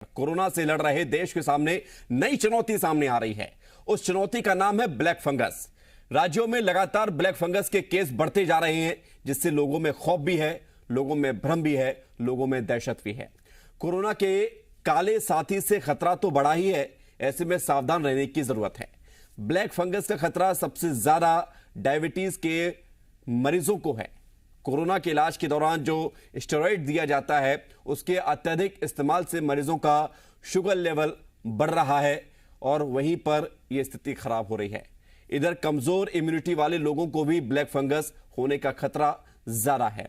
Corona से लड़ रहे देश के सामने नई चुनौती सामने आ रही है। उस चुनौती का नाम है ब्लैक फंगस। राज्यों में लगातार ब्लैक फंगस के केस बढ़ते जा रहे हैं, जिससे लोगों में खौफ भी है, लोगों में भ्रम भी है, लोगों में दहशत भी है। कोरोना के काले साथी से खतरा तो बढ़ा ही है, ऐसे में सावधान रहने की जरूरत है। ब्लैक फंगस का खतरा सबसे ज्यादा डायबिटीज के मरीजों को है। कोरोना के इलाज के दौरान जो स्टेरॉइड दिया जाता है, उसके अत्यधिक इस्तेमाल से मरीजों का शुगर लेवल बढ़ रहा है और वहीं पर यह स्थिति खराब हो रही है। इधर कमजोर इम्यूनिटी वाले लोगों को भी ब्लैक फंगस होने का खतरा ज्यादा है।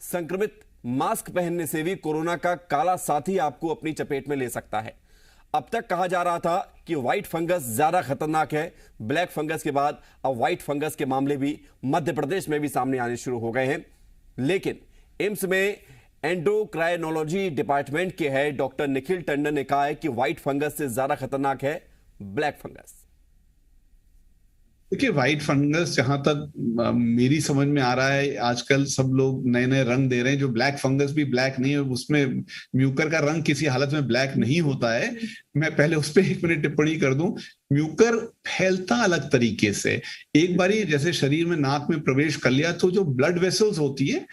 संक्रमित मास्क पहनने से भी कोरोना का काला साथी आपको अपनी चपेट में ले सकता है। अब तक कहा जा रहा था कि व्हाइट फंगस ज्यादा खतरनाक है। ब्लैक फंगस के बाद अब व्हाइट फंगस के मामले भी मध्य प्रदेश में भी सामने आने शुरू हो गए हैं। लेकिन एम्स में एंडोक्राइनोलॉजी डिपार्टमेंट के हेड डॉक्टर निखिल टंडन ने कहा है कि व्हाइट फंगस से ज्यादा खतरनाक है ब्लैक फंगस। देखिए, व्हाइट फंगस जहां तक मेरी समझ में आ रहा है, आजकल सब लोग नए नए रंग दे रहे हैं। जो ब्लैक फंगस भी ब्लैक नहीं है, उसमें म्यूकर का रंग किसी हालत में ब्लैक नहीं होता है। मैं पहले उस पर 1 मिनट टिप्पणी कर दूं। म्यूकर फैलता अलग तरीके से। एक बारी जैसे शरीर में नाक में प्रवेश कर लिया तो जो ब्लड वेसल्स होती है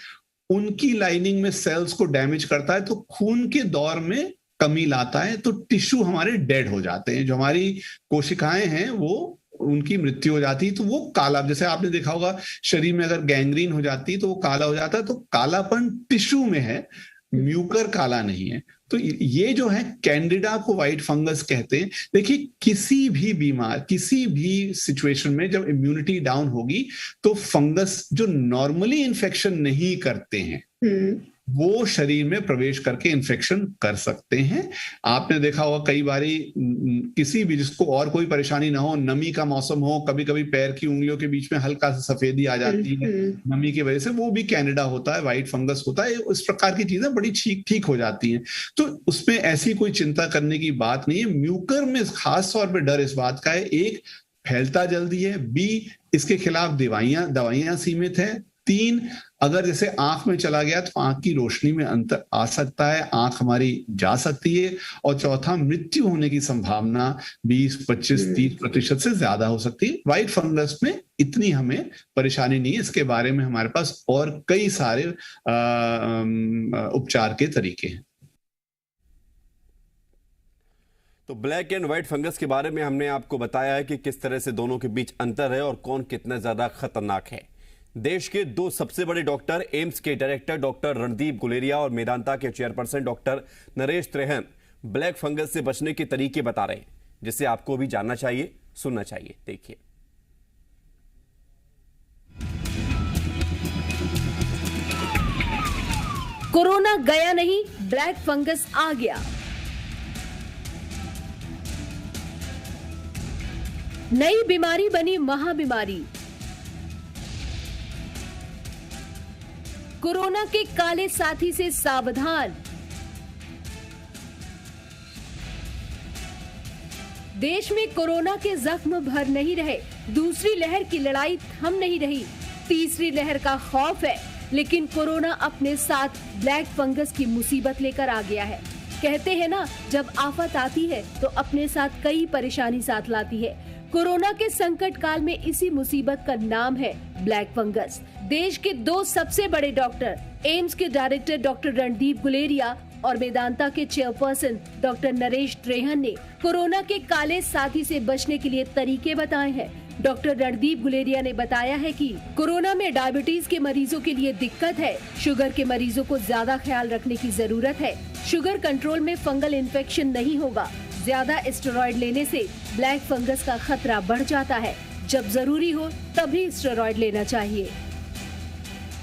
उनकी लाइनिंग में सेल्स को डैमेज करता है, तो खून के दौर में कमी लाता है, तो टिश्यू हमारे डेड हो जाते हैं। जो हमारी कोशिकाएं हैं वो उनकी मृत्यु हो जाती है, तो वो काला, जैसे आपने देखा होगा शरीर में अगर गैंग्रीन हो जाती है तो वो काला हो जाता है। तो कालापन टिश्यू में है, म्यूकर काला नहीं है। तो ये जो है कैंडिडा को व्हाइट फंगस कहते हैं। देखिए, किसी भी सिचुएशन में जब इम्यूनिटी डाउन होगी तो फंगस जो नॉर्मली इन्फेक्शन नहीं करते हैं वो शरीर में प्रवेश करके इन्फेक्शन कर सकते हैं। आपने देखा होगा कई बारी किसी भी जिसको और कोई परेशानी ना हो, नमी का मौसम हो, कभी कभी पैर की उंगलियों के बीच में हल्का सा सफेदी आ जाती है नमी की वजह से, वो भी कैंडिडा होता है, व्हाइट फंगस होता है। इस प्रकार की चीजें बड़ी ठीक हो जाती हैं। तो उसमें ऐसी कोई चिंता करने की बात नहीं है। म्यूकर में खास तौर पर डर इस बात का है, एक, फैलता जल्दी है, बी, इसके खिलाफ दवाइयां सीमित है, 3, अगर जैसे आंख में चला गया तो आंख की रोशनी में अंतर आ सकता है, आंख हमारी जा सकती है, और चौथा, मृत्यु होने की संभावना 20, 25, 30% से ज्यादा हो सकती है। व्हाइट फंगस में इतनी हमें परेशानी नहीं है। इसके बारे में हमारे पास और कई सारे उपचार के तरीके हैं। तो ब्लैक एंड व्हाइट फंगस के बारे में हमने आपको बताया है कि किस तरह से दोनों के बीच अंतर है और कौन कितना ज्यादा खतरनाक है। देश के 2 सबसे बड़े डॉक्टर, एम्स के डायरेक्टर डॉक्टर रणदीप गुलेरिया और मेदांता के chairperson doctor Naresh Trehan, black fungus से बचने के तरीके बता रहे हैं, जिसे आपको भी जानना चाहिए, सुनना चाहिए। देखिए। कोरोना गया नहीं, ब्लैक फंगस आ गया। नई बीमारी बनी महाबीमारी। कोरोना के काले साथी से सावधान। देश में कोरोना के जख्म भर नहीं रहे, दूसरी लहर की लड़ाई थम नहीं रही, तीसरी लहर का खौफ है, लेकिन कोरोना अपने साथ ब्लैक फंगस की मुसीबत लेकर आ गया है। कहते हैं ना, जब आफत आती है तो अपने साथ कई परेशानी साथ लाती है। कोरोना के संकट काल में इसी मुसीबत का नाम है ब्लैक फंगस। देश के 2 सबसे बड़े डॉक्टर, एम्स के डायरेक्टर डॉक्टर रणदीप गुलेरिया और मेदांता के चेयरपर्सन डॉक्टर नरेश त्रेहन ने कोरोना के काले साथी से बचने के लिए तरीके बताए हैं। डॉक्टर रणदीप गुलेरिया ने बताया है कि कोरोना में डायबिटीज के मरीजों के लिए दिक्कत है, शुगर के मरीजों को ज्यादा ख्याल रखने की जरूरत है। शुगर कंट्रोल में फंगल इन्फेक्शन नहीं होगा। ज्यादा स्टेरॉइड लेने से ब्लैक फंगस का खतरा बढ़ जाता है। जब जरूरी हो तभी स्टेरॉइड लेना चाहिए।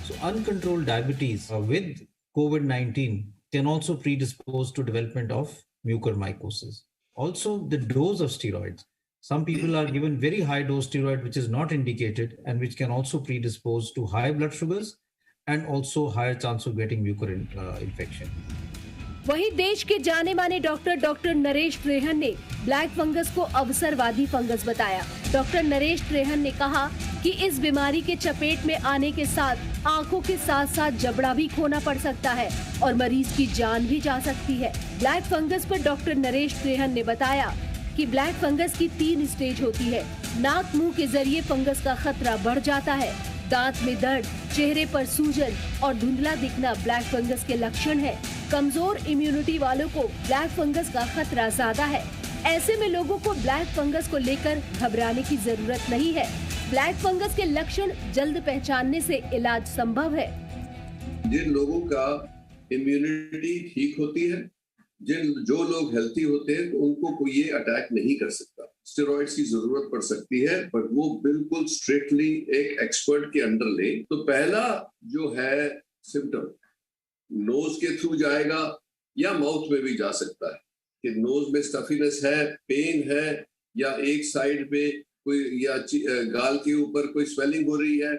So uncontrolled diabetes with COVID-19 can also predispose to development of mucormycosis. Also, the dose of steroids. Some people are given very high dose steroid which is not indicated and which can also predispose to high blood sugars and also higher chance of getting mucor infection. वहीं देश के जाने माने doctor Naresh Trehan ने black fungus को अवसरवादी fungus बताया। Doctor Naresh Trehan ने कहा कि इस बीमारी के चपेट में आने के साथ आंखों के साथ साथ जबड़ा भी खोना पड़ सकता है और मरीज की जान भी जा सकती है। ब्लैक फंगस पर डॉक्टर नरेश त्रेहन ने बताया कि ब्लैक फंगस की 3 स्टेज होती है। नाक मुंह के जरिए फंगस का खतरा बढ़ जाता है। दांत में दर्द, चेहरे पर सूजन और धुंधला दिखना ब्लैक फंगस के लक्षण है। कमजोर इम्यूनिटी वालों को ब्लैक फंगस का खतरा ज्यादा है। ऐसे में लोगों को ब्लैक फंगस को लेकर घबराने की जरूरत नहीं है। ब्लैक फंगस के लक्षण जल्द पहचानने से इलाज संभव है। जिन लोगों का इम्यूनिटी ठीक होती है, जो लोग हेल्थी होते हैं, तो उनको कोई ये अटैक नहीं कर सकता। स्टेरॉइड्स की जरूरत पड़ सकती है, पर वो बिल्कुल स्ट्रिक्टली एक एक्सपर्ट के अंडर ले। तो पहला जो है सिम्टम नोज के थ्रू जाएगा या माउथ में भी जा सकता है कि नोज में स्टफीनेस है, पेन है, या एक साइड पे कोई, या गाल के ऊपर कोई स्वेलिंग हो रही है,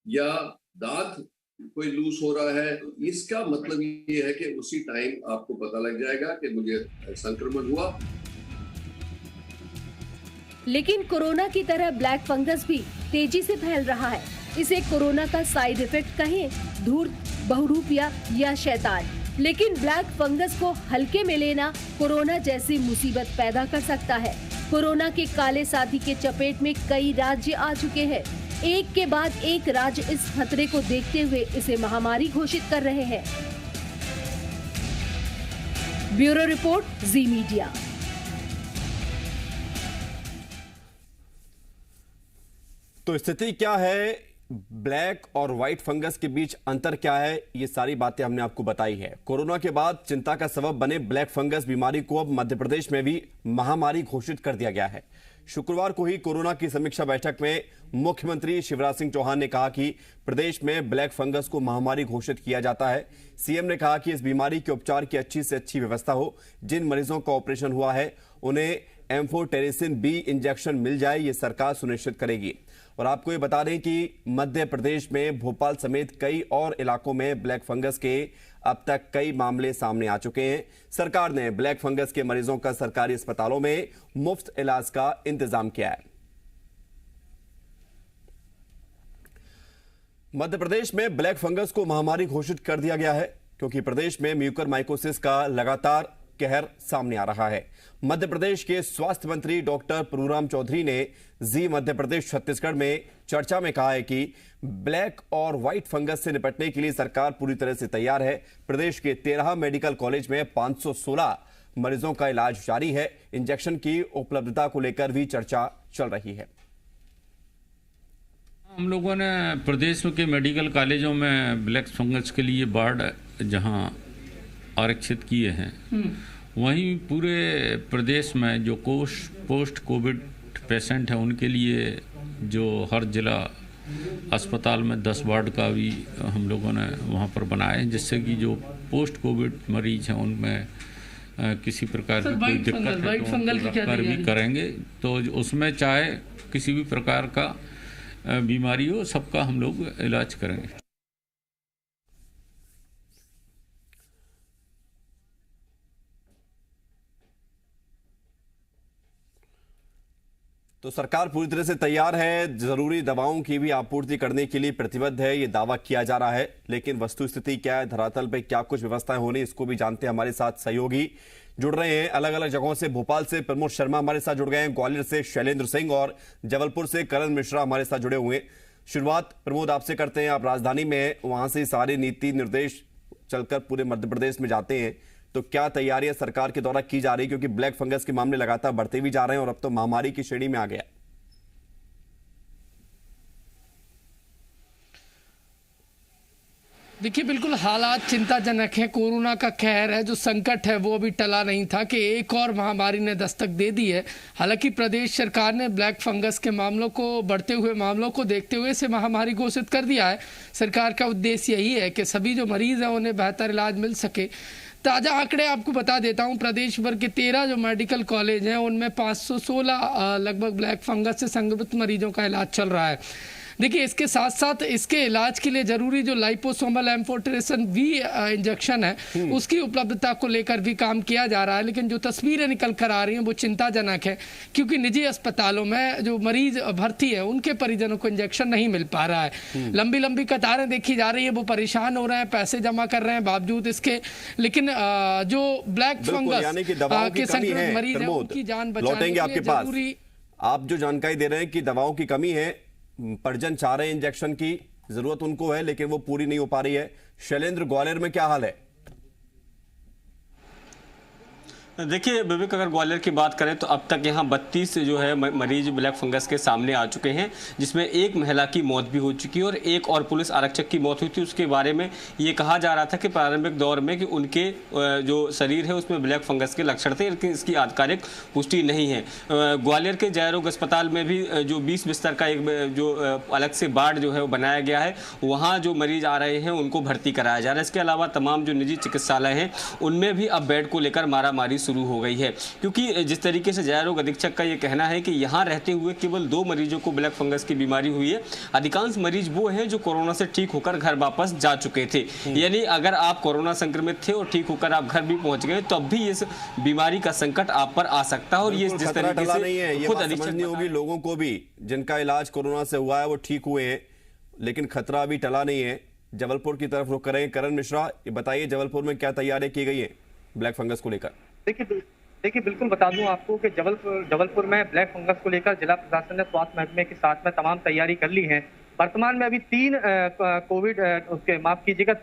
या दांत कोई लूज हो रहा है। इसका मतलब ये है कि उसी टाइम आपको पता लग जाएगा कि मुझे संक्रमण हुआ। लेकिन कोरोना की तरह ब्लैक फंगस भी तेजी से फैल रहा है। इसे कोरोना का साइड इफेक्ट कहें, धूर्त, बहुरूपिया या शैतान। लेकिन ब्लैक फंगस को हल्के में लेना कोरोना जैसी मुसीबत पैदा कर सकता है। कोरोना के काले साथी के चपेट में कई राज्य आ चुके हैं। एक के बाद एक राज्य इस खतरे को देखते हुए इसे महामारी घोषित कर रहे हैं। ब्यूरो रिपोर्ट, जी मीडिया। तो स्थिति क्या है, ब्लैक और व्हाइट फंगस के बीच अंतर क्या है, ये सारी बातें हमने आपको बताई है। कोरोना के बाद चिंता का सबब बने ब्लैक फंगस बीमारी को अब मध्य प्रदेश में भी महामारी घोषित कर दिया गया है। शुक्रवार को ही कोरोना की समीक्षा बैठक में मुख्यमंत्री शिवराज सिंह चौहान ने कहा कि प्रदेश में ब्लैक फंगस को महामारी घोषित किया जाता है। सीएम ने कहा कि इस बीमारी के उपचार की अच्छी से अच्छी व्यवस्था हो। जिन मरीजों का ऑपरेशन हुआ है उन्हें एम्फोटेरिसिन बी इंजेक्शन मिल जाए, ये सरकार सुनिश्चित करेगी। और आपको ये बता दें कि मध्य प्रदेश में भोपाल समेत कई और इलाकों में ब्लैक फंगस के अब तक कई मामले सामने आ चुके हैं। सरकार ने ब्लैक फंगस के मरीजों का सरकारी अस्पतालों में मुफ्त इलाज का इंतजाम किया है। मध्य प्रदेश में ब्लैक फंगस को महामारी घोषित कर दिया गया है क्योंकि प्रदेश में म्यूकरमाइकोसिस का लगातार कहर सामने आ रहा है। मध्य प्रदेश के स्वास्थ्य मंत्री डॉक्टर प्रभुराम चौधरी ने जी मध्य प्रदेश छत्तीसगढ़ में चर्चा में कहा है कि ब्लैक और व्हाइट फंगस से निपटने के लिए सरकार पूरी तरह से तैयार है। प्रदेश के 13 मेडिकल कॉलेज में 516 मरीजों का इलाज जारी है। इंजेक्शन की उपलब्धता को लेकर भी चर्चा चल रही है। हम लोगों ने प्रदेश के मेडिकल कॉलेजों में ब्लैक फंगस के लिए वार्ड जहां आरक्षित किए हैं, वहीं पूरे प्रदेश में जो पोस्ट कोविड पेशेंट हैं उनके लिए जो हर जिला अस्पताल में 10 वार्ड का भी हम लोगों ने वहां पर बनाए हैं, जिससे कि जो पोस्ट कोविड मरीज हैं उनमें किसी प्रकार की कोई दिक्कत है तो पर भी करेंगे। तो उसमें चाहे किसी भी प्रकार का बीमारी हो, सबका हम लोग इलाज करेंगे। तो सरकार पूरी तरह से तैयार है, जरूरी दवाओं की भी आपूर्ति करने के लिए प्रतिबद्ध है, ये दावा किया जा रहा है। लेकिन वस्तु स्थिति क्या है, धरातल पे क्या कुछ व्यवस्थाएं होनी, इसको भी जानते हैं। हमारे साथ सहयोगी जुड़ रहे हैं अलग अलग जगहों से। भोपाल से प्रमोद शर्मा हमारे साथ जुड़ गए हैं, ग्वालियर से शैलेंद्र सिंह और जबलपुर से करण मिश्रा हमारे साथ जुड़े हुए हैं। शुरुआत प्रमोद आपसे करते हैं। आप राजधानी में हैं, वहां से सारे नीति निर्देश चलकर पूरे मध्य प्रदेश में जाते हैं, तो क्या तैयारियां सरकार के द्वारा की जा रही है, क्योंकि ब्लैक फंगस के मामले लगातार बढ़ते भी जा रहे हैं और अब तो महामारी की श्रेणी में आ गया। देखिए, बिल्कुल हालात चिंताजनक हैं। कोरोना का कहर है, जो संकट है वो अभी टला नहीं था कि एक और महामारी ने दस्तक दे दी है। हालांकि प्रदेश सरकार ने ब्लैक फंगस के मामलों को, बढ़ते हुए मामलों को देखते हुए इसे महामारी घोषित कर दिया है। सरकार का उद्देश्य यही है कि सभी जो मरीज हैं उन्हें बेहतर इलाज मिल सके। ताज़ा आंकड़े आपको बता देता हूं, प्रदेश भर के 13 जो मेडिकल कॉलेज हैं उनमें 516 लगभग ब्लैक फंगस से संक्रमित मरीजों का इलाज चल रहा है। देखिए इसके साथ साथ इसके इलाज के लिए जरूरी जो लाइपोसोमल एम्फोटेरेशन वी इंजेक्शन है उसकी उपलब्धता को लेकर भी काम किया जा रहा है, लेकिन जो तस्वीरें निकल कर आ रही हैं वो चिंताजनक है, क्योंकि निजी अस्पतालों में जो मरीज भर्ती है उनके परिजनों को इंजेक्शन नहीं मिल पा रहा है। लंबी लंबी कतारें देखी जा रही है, वो परेशान हो रहे हैं, पैसे जमा कर रहे हैं बावजूद इसके, लेकिन जो ब्लैक फंगस के संक्रमित मरीज है उनकी जान बचाने के लिए जरूरी। आप जो जानकारी दे रहे हैं कि दवाओं की कमी है, परिजन चाह रहे हैं इंजेक्शन की जरूरत उनको है लेकिन वो पूरी नहीं हो पा रही है। शैलेंद्र, ग्वालियर में क्या हाल है? देखिए विवेक, अगर ग्वालियर की बात करें तो अब तक यहाँ 32 जो है मरीज ब्लैक फंगस के सामने आ चुके हैं, जिसमें एक महिला की मौत भी हो चुकी है और एक और पुलिस आरक्षक की मौत हुई थी। उसके बारे में ये कहा जा रहा था कि प्रारंभिक दौर में कि उनके जो शरीर है उसमें ब्लैक फंगस के लक्षण थे, लेकिन इसकी आधिकारिक पुष्टि नहीं है। ग्वालियर के जयरोग अस्पताल में भी जो 20 बिस्तर का एक जो अलग से वार्ड जो है वो बनाया गया है, वहाँ जो मरीज आ रहे हैं उनको भर्ती कराया जा रहा है। इसके अलावा तमाम जो निजी चिकित्सालय हैं उनमें भी अब बेड को लेकर मारामारी शुरू हो गई है, क्योंकि जिस तरीके से जयरोग अधीक्षक का ये कहना है कि यहाँ रहते हुए केवल 2 मरीजों को ब्लैक फंगस की बीमारी हुई है। अधिकांश मरीज वो हैं जो कोरोना से ठीक होकर घर वापस जा चुके थे। यानी अगर आप कोरोना संक्रमित थे और ठीक होकर आप घर भी पहुंच गए तो अब भी इस बीमारी का संकट आप पर आ सकता है। और ये जिस तरीके से खुद अधीक्षक होगी लोगों को भी जिनका इलाज कोरोना से हुआ है वो ठीक हुए हैं, लेकिन खतरा अभी टला नहीं है। जबलपुर की तरफ रुख करें। करण मिश्रा, ये बताइए जबलपुर में क्या तैयारी की गई है ब्लैक फंगस को लेकर? देखिए बिल्कुल बता दूं आपको कि जबलपुर में ब्लैक फंगस को लेकर जिला प्रशासन ने स्वास्थ्य महकमे के साथ में तमाम तैयारी कर ली है। वर्तमान में अभी 3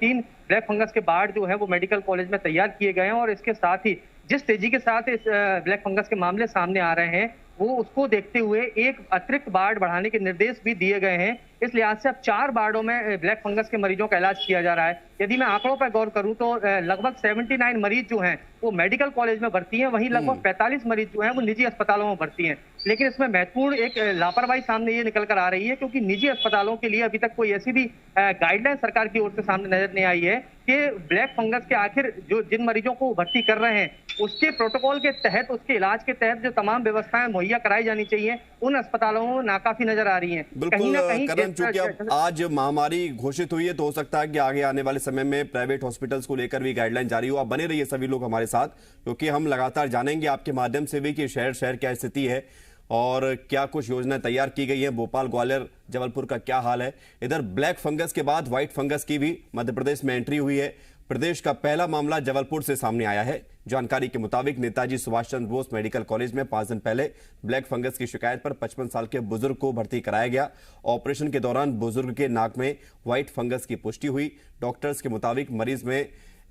3 ब्लैक फंगस के वार्ड जो है वो मेडिकल कॉलेज में तैयार किए गए हैं और इसके साथ ही जिस तेजी के साथ इस ब्लैक फंगस के मामले सामने आ रहे हैं वो उसको देखते हुए एक अतिरिक्त वार्ड बढ़ाने के निर्देश भी दिए गए हैं। इस लिहाज से अब 4 वार्डों में ब्लैक फंगस के मरीजों का इलाज किया जा रहा है। यदि मैं आंकड़ों पर गौर करूं तो लगभग 79 मरीज जो हैं वो मेडिकल कॉलेज में भर्ती हैं, वहीं लगभग 45 मरीज जो हैं वो निजी अस्पतालों में भर्ती हैं। लेकिन इसमें महत्वपूर्ण एक लापरवाही सामने ये निकल कर आ रही है, क्योंकि निजी अस्पतालों के लिए अभी तक कोई ऐसी भी गाइडलाइन सरकार की ओर से सामने नजर नहीं आई है कि ब्लैक फंगस के आखिर जो जिन मरीजों को भर्ती कर रहे हैं उसके प्रोटोकॉल के तहत, उसके इलाज के तहत जो तमाम व्यवस्थाएं मुहैया कराई जानी चाहिए उन अस्पतालों में नाकाफी नजर आ रही हैं। कहीं ना कहीं चूंकि अब आज महामारी घोषित हुई है तो हो सकता है कि आगे आने वाले समय में प्राइवेट हॉस्पिटल्स को लेकर भी गाइडलाइन जारी हो। आप बने रहिए सभी लोग हमारे साथ, क्योंकि हम लगातार जानेंगे आपके माध्यम से भी कि शहर शहर क्या स्थिति है और क्या कुछ योजनाएं तैयार की गई हैं। भोपाल, ग्वालियर, जबलपुर का क्या हाल है? इधर ब्लैक फंगस के बाद व्हाइट फंगस की भी मध्य प्रदेश में एंट्री हुई है। प्रदेश का पहला मामला जबलपुर से सामने आया है। जानकारी के मुताबिक नेताजी सुभाष चंद्र बोस मेडिकल कॉलेज में 5 दिन पहले ब्लैक फंगस की शिकायत पर 55 साल के बुजुर्ग को भर्ती कराया गया। ऑपरेशन के दौरान बुजुर्ग के नाक में व्हाइट फंगस की पुष्टि हुई। डॉक्टर्स के मुताबिक मरीज में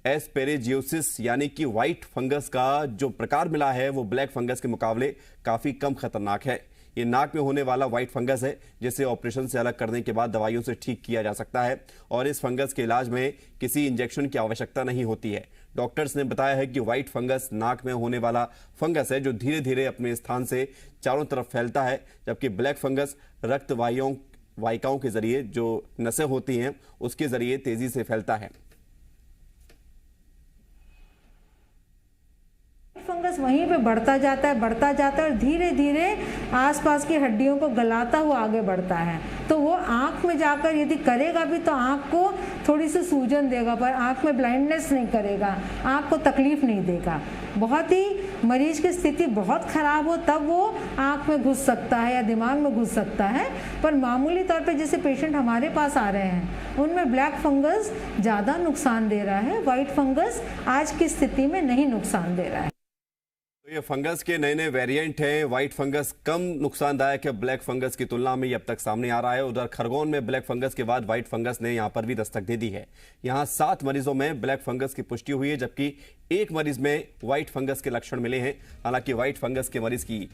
एस्पेरेजियोसिस यानी कि व्हाइट फंगस का जो प्रकार मिला है वो ब्लैक फंगस के मुकाबले काफी कम खतरनाक है। ये नाक में होने वाला व्हाइट फंगस है जिसे ऑपरेशन से अलग करने के बाद दवाइयों से ठीक किया जा सकता है और इस फंगस के इलाज में किसी इंजेक्शन की आवश्यकता नहीं होती है। डॉक्टर्स ने बताया है कि व्हाइट फंगस नाक में होने वाला फंगस है जो धीरे धीरे अपने स्थान से चारों तरफ फैलता है, जबकि ब्लैक फंगस रक्त वाहिकाओं के जरिए जो नसें होती हैं उसके जरिए तेजी से फैलता है। फंगस वहीं पे बढ़ता जाता है और धीरे धीरे आसपास की हड्डियों को गलाता हुआ आगे बढ़ता है। तो वो आँख में जाकर यदि करेगा भी तो आँख को थोड़ी सी सूजन देगा, पर आँख में ब्लाइंडनेस नहीं करेगा, आँख को तकलीफ नहीं देगा। बहुत ही मरीज की स्थिति बहुत खराब हो तब वो आँख में घुस सकता है या दिमाग में घुस सकता है, पर मामूली तौर पे जैसे पेशेंट हमारे पास आ रहे हैं उनमें ब्लैक फंगस ज़्यादा नुकसान दे रहा है, व्हाइट फंगस आज की स्थिति में नहीं नुकसान दे रहा है। तो ये फंगस के नए नए वेरिएंट हैं। व्हाइट फंगस कम नुकसानदायक है ब्लैक फंगस की तुलना में, अब तक सामने आ रहा है। उधर खरगोन में ब्लैक फंगस के बाद व्हाइट फंगस ने यहां पर भी दस्तक दे दी है। यहां 7 मरीजों में ब्लैक फंगस की पुष्टि हुई है, जबकि 1 मरीज में व्हाइट फंगस के लक्षण मिले हैं। हालांकि व्हाइट फंगस के मरीज की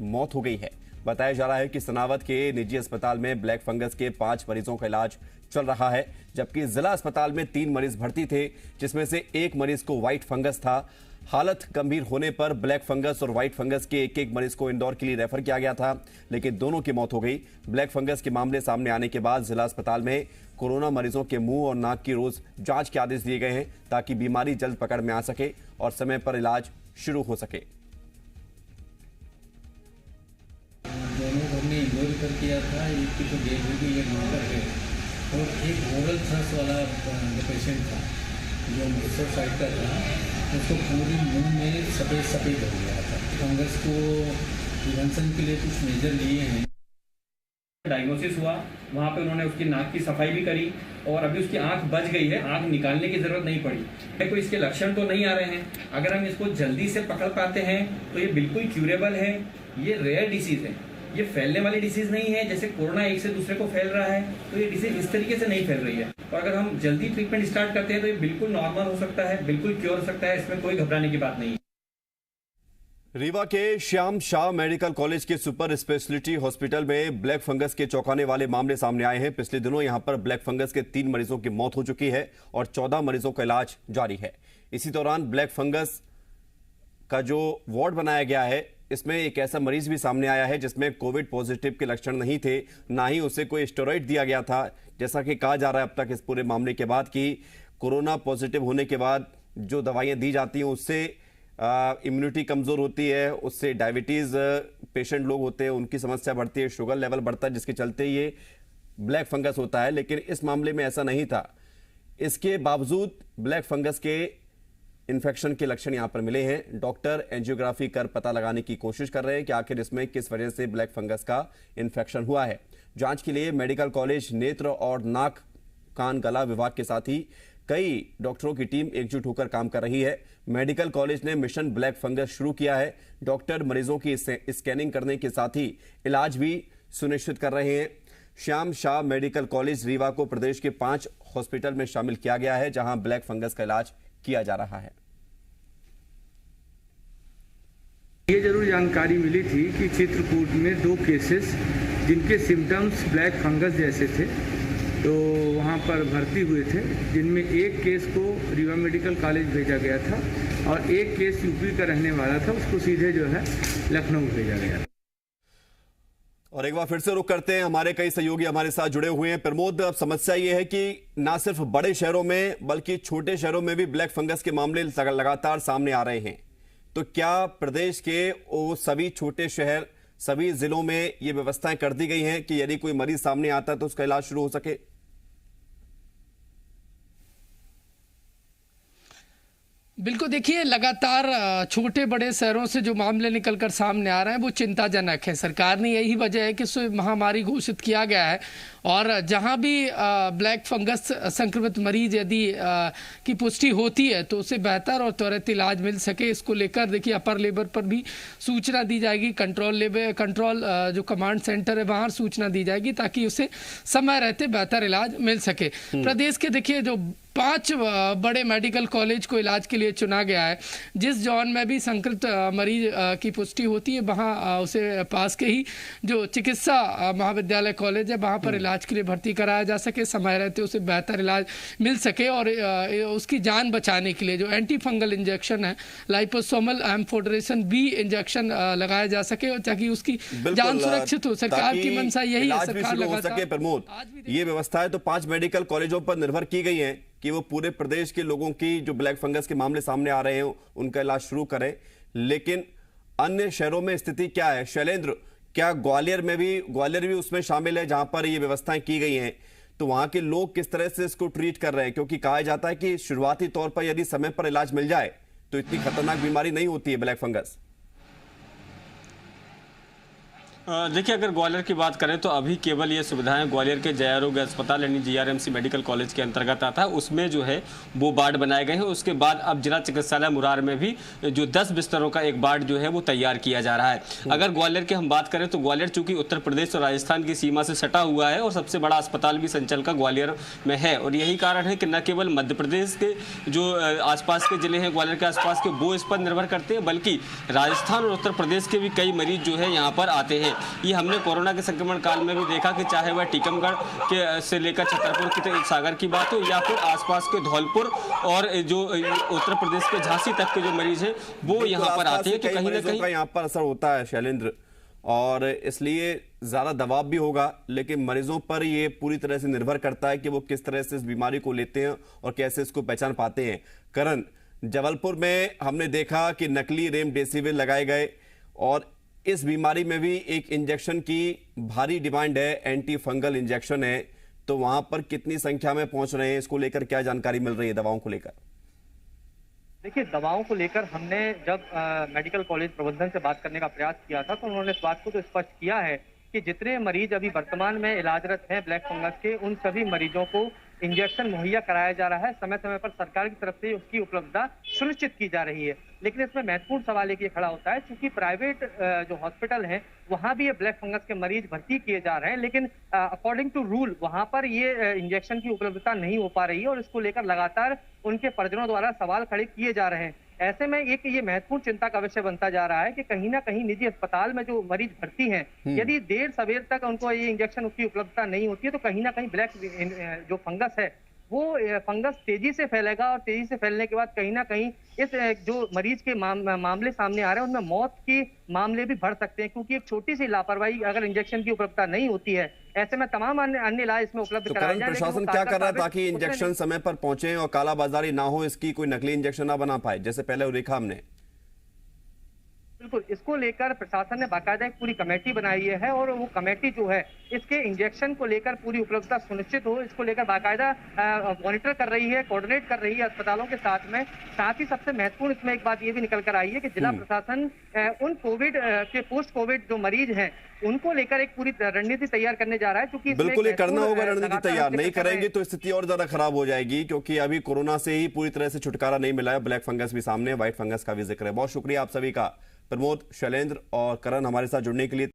मौत हो गई है। बताया जा रहा है कि सनावद के निजी अस्पताल में ब्लैक फंगस के 5 मरीजों का इलाज चल रहा है, जबकि जिला अस्पताल में 3 मरीज भर्ती थे, जिसमें से 1 मरीज को व्हाइट फंगस था। हालत गंभीर होने पर ब्लैक फंगस और व्हाइट फंगस के एक मरीज को इंदौर के लिए रेफर किया गया था, लेकिन दोनों की मौत हो गई। ब्लैक फंगस के मामले सामने आने के बाद जिला अस्पताल में कोरोना मरीजों के मुंह और नाक की रोज जांच के आदेश दिए गए हैं ताकि बीमारी जल्द पकड़ में आ सके और समय पर इलाज शुरू हो सके। दो रेफर किया था, एक की तो डेथ हो गई, एक मर्डर है, और एक ओरल थ्रस वाला जो पेशेंट था जो अमृतसर साइड का था, उसको पूरी मुंह में सफ़ेद हो गया था। फंगस को प्रिवेंशन के लिए कुछ मेजर लिए हैं। डायग्नोसिस हुआ, वहाँ पे उन्होंने उसकी नाक की सफाई भी करी और अभी उसकी आंख बच गई है, आंख निकालने की जरूरत नहीं पड़ी। कोई इसके लक्षण तो नहीं आ रहे हैं। अगर हम इसको जल्दी से पकड़ पाते हैं तो ये बिल्कुल क्यूरेबल है। ये रेयर डिसीज है, ये फैलने वाली डिसीज नहीं है। जैसे कोरोना एक से दूसरे को फैल रहा है तो ये डिसीज इस तरीके से नहीं फैल रही है, और अगर हम जल्दी ट्रीटमेंट स्टार्ट करते हैं तो ये बिल्कुल नॉर्मल हो सकता है, बिल्कुल क्योर हो सकता है। इसमें कोई घबराने की बात नहीं है। रीवा के श्याम शाह मेडिकल कॉलेज के सुपर स्पेशलिटी हॉस्पिटल में ब्लैक फंगस के चौंकाने वाले मामले सामने आए हैं। पिछले दिनों यहां पर ब्लैक फंगस के 3 मरीजों की मौत हो चुकी है और 14 मरीजों का इलाज जारी है। इसी दौरान ब्लैक फंगस का जो वार्ड बनाया गया है, इसमें एक ऐसा मरीज भी सामने आया है जिसमें कोविड पॉजिटिव के लक्षण नहीं थे, ना ही उसे कोई स्टेरॉइड दिया गया था। जैसा कि कहा जा रहा है अब तक इस पूरे मामले के बाद कि कोरोना पॉजिटिव होने के बाद जो दवाइयां दी जाती हैं उससे इम्यूनिटी कमजोर होती है, उससे डायबिटीज पेशेंट लोग होते हैं उनकी समस्या बढ़ती है, शुगर लेवल बढ़ता है, जिसके चलते ये ब्लैक फंगस होता है। लेकिन इस मामले में ऐसा नहीं था। इसके बावजूद ब्लैक फंगस के इन्फेक्शन के लक्षण यहां पर मिले हैं। डॉक्टर एंजियोग्राफी कर पता लगाने की कोशिश कर रहे हैं कि आखिर इसमें किस वजह से ब्लैक फंगस का इन्फेक्शन हुआ है। जांच के लिए मेडिकल कॉलेज नेत्र और नाक कान गला विभाग के साथ ही कई डॉक्टरों की टीम एकजुट होकर काम कर रही है। मेडिकल कॉलेज ने मिशन ब्लैक फंगस शुरू किया है। डॉक्टर मरीजों की स्कैनिंग करने के साथ ही इलाज भी सुनिश्चित कर रहे हैं। श्याम शाह मेडिकल कॉलेज रीवा को प्रदेश के 5 हॉस्पिटल में शामिल किया गया है जहां ब्लैक फंगस का इलाज किया जा रहा है। ये जरूर जानकारी मिली थी कि चित्रकूट में 2 केसेस जिनके सिम्टम्स ब्लैक फंगस जैसे थे, तो वहाँ पर भर्ती हुए थे, जिनमें एक केस को रीवा मेडिकल कॉलेज भेजा गया था और एक केस यूपी का रहने वाला था, उसको सीधे जो है लखनऊ भेजा गया। और एक बार फिर से रुक करते हैं, हमारे कई सहयोगी हमारे साथ जुड़े हुए हैं। प्रमोद, अब समस्या ये है कि ना सिर्फ बड़े शहरों में बल्कि छोटे शहरों में भी ब्लैक फंगस के मामले लगातार सामने आ रहे हैं, तो क्या प्रदेश के वो सभी छोटे शहर, सभी जिलों में ये व्यवस्थाएं कर दी गई हैं कि यदि कोई मरीज सामने आता है तो उसका इलाज शुरू हो सके? बिल्कुल, देखिए लगातार छोटे बड़े शहरों से जो मामले निकलकर सामने आ रहे हैं वो चिंताजनक है। सरकार ने यही वजह है कि इसे महामारी घोषित किया गया है और जहां भी ब्लैक फंगस संक्रमित मरीज यदि की पुष्टि होती है तो उसे बेहतर और त्वरित इलाज मिल सके, इसको लेकर देखिए अपर लेवल पर भी सूचना दी जाएगी। कंट्रोल जो कमांड सेंटर है वहाँ सूचना दी जाएगी ताकि उसे समय रहते बेहतर इलाज मिल सके। प्रदेश के देखिए जो 5 बड़े मेडिकल कॉलेज को इलाज के लिए चुना गया है, जिस जोन में भी संक्रमित मरीज की पुष्टि होती है वहाँ उसे पास के ही जो चिकित्सा महाविद्यालय कॉलेज है वहाँ पर इलाज के लिए भर्ती कराया जा सके, समय रहते उसे बेहतर इलाज मिल सके और उसकी जान बचाने के लिए जो एंटी फंगल इंजेक्शन है, लाइपोसोमल एम्फोटेरेशन बी इंजेक्शन लगाया जा सके और ताकि उसकी जान सुरक्षित हो। सरकार की मंशा यही है, सरकार लगातार। प्रमोद, ये व्यवस्थाएं तो 5 मेडिकल कॉलेजों पर निर्भर की गई है कि वो पूरे प्रदेश के लोगों की जो ब्लैक फंगस के मामले सामने आ रहे हैं उनका इलाज शुरू करें, लेकिन अन्य शहरों में स्थिति क्या है? शैलेंद्र, क्या ग्वालियर भी उसमें शामिल है जहां पर ये व्यवस्थाएं की गई हैं? तो वहां के लोग किस तरह से इसको ट्रीट कर रहे हैं? क्योंकि कहा जाता है कि शुरुआती तौर पर यदि समय पर इलाज मिल जाए तो इतनी खतरनाक बीमारी नहीं होती है ब्लैक फंगस। देखिए, अगर ग्वालियर की बात करें तो अभी केवल ये सुविधाएं ग्वालियर के जय आरोग्य अस्पताल यानी जीआरएमसी मेडिकल कॉलेज के अंतर्गत आता है, उसमें जो है वो वार्ड बनाए गए हैं। उसके बाद अब जिला चिकित्सालय मुरार में भी जो 10 बिस्तरों का एक वार्ड जो है वो तैयार किया जा रहा है। अगर ग्वालियर की हम बात करें तो ग्वालियर चूंकि उत्तर प्रदेश और राजस्थान की सीमा से सटा हुआ है और सबसे बड़ा अस्पताल भी संचल का ग्वालियर में है, और यही कारण है कि न केवल मध्य प्रदेश के जो आसपास के जिले हैं ग्वालियर के आसपास के वो इस पर निर्भर करते हैं, बल्कि राजस्थान और उत्तर प्रदेश के भी कई मरीज जो है यहाँ पर आते हैं। ये हमने कोरोना के संक्रमण काल में भी देखा कि चाहे वह टीकमगढ़ के से लेकर छतरपुर की सागर की बात हो या फिर आसपास के धौलपुर और जो उत्तर प्रदेश के झांसी तक के जो मरीज हैं वो यहाँ पर आते हैं, तो कहीं ना कहीं यहाँ पर असर होता है शैलेंद्र, और इसलिए ज्यादा दबाव भी होगा। लेकिन मरीजों पर ये पूरी तरह से निर्भर करता है कि वो किस तरह से इस बीमारी को लेते हैं और कैसे इसको पहचान पाते हैं। करण, जबलपुर में हमने देखा कि नकली रेमडेसिविर लगाए गए और इस बीमारी में भी एक इंजेक्शन की भारी डिमांड है, एंटी फंगल इंजेक्शन है, तो वहां पर कितनी संख्या में पहुंच रहे हैं, इसको लेकर क्या जानकारी मिल रही है दवाओं को लेकर? देखिए, दवाओं को लेकर हमने जब मेडिकल कॉलेज प्रबंधन से बात करने का प्रयास किया था तो उन्होंने इस बात को तो स्पष्ट किया है कि जितने मरीज अभी वर्तमान में इलाजरत हैं ब्लैक फंगस के, उन सभी मरीजों को इंजेक्शन मुहैया कराया जा रहा है। समय समय पर सरकार की तरफ से उसकी उपलब्धता सुनिश्चित की जा रही है। लेकिन इसमें महत्वपूर्ण सवाल एक ये खड़ा होता है, क्योंकि प्राइवेट जो हॉस्पिटल हैं वहां भी ये ब्लैक फंगस के मरीज भर्ती किए जा रहे हैं, लेकिन अकॉर्डिंग टू रूल वहां पर ये इंजेक्शन की उपलब्धता नहीं हो पा रही है और इसको लेकर लगातार उनके परिजनों द्वारा सवाल खड़े किए जा रहे हैं। ऐसे में एक ये महत्वपूर्ण चिंता का विषय बनता जा रहा है कि कहीं ना कहीं निजी अस्पताल में जो मरीज भर्ती हैं, यदि देर सवेर तक उनको ये इंजेक्शन उसकी उपलब्धता नहीं होती है तो कहीं ना कहीं ब्लैक जो फंगस है वो फंगस तेजी से फैलेगा और तेजी से फैलने के बाद कहीं ना कहीं इस जो मरीज के मामले सामने आ रहे हैं उनमें मौत के मामले भी बढ़ सकते हैं, क्योंकि एक छोटी सी लापरवाही अगर इंजेक्शन की उपलब्धता नहीं होती है, ऐसे में तमाम अन्य इलाज इसमें उपलब्ध कराए जाएं। प्रशासन क्या कर रहा है ताकि इंजेक्शन समय पर पहुंचे और कालाबाजारी ना हो, इसकी कोई नकली इंजेक्शन ना बना पाए, जैसे पहले देखा हमने? बिल्कुल, इसको लेकर प्रशासन ने बाकायदा एक पूरी कमेटी बनाई है और वो कमेटी जो है इसके इंजेक्शन को लेकर पूरी उपलब्धता सुनिश्चित हो, इसको लेकर बाकायदा मॉनिटर कर रही है, कोऑर्डिनेट कर रही है अस्पतालों के साथ में। साथ ही सबसे महत्वपूर्ण इसमें एक बात ये भी निकल कर आई है कि जिला प्रशासन उन कोविड के पोस्ट कोविड जो मरीज हैं उनको लेकर एक पूरी रणनीति तैयार करने जा रहा है, क्योंकि बिल्कुल ये करना होगा। रणनीति तैयार नहीं करेंगे तो स्थिति और ज्यादा खराब हो जाएगी, क्योंकि अभी कोरोना से ही पूरी तरह से छुटकारा नहीं मिला है। ब्लैक फंगस भी सामने है, व्हाइट फंगस का भी जिक्र है। बहुत शुक्रिया आप सभी का, प्रमोद, शैलेंद्र और करण, हमारे साथ जुड़ने के लिए।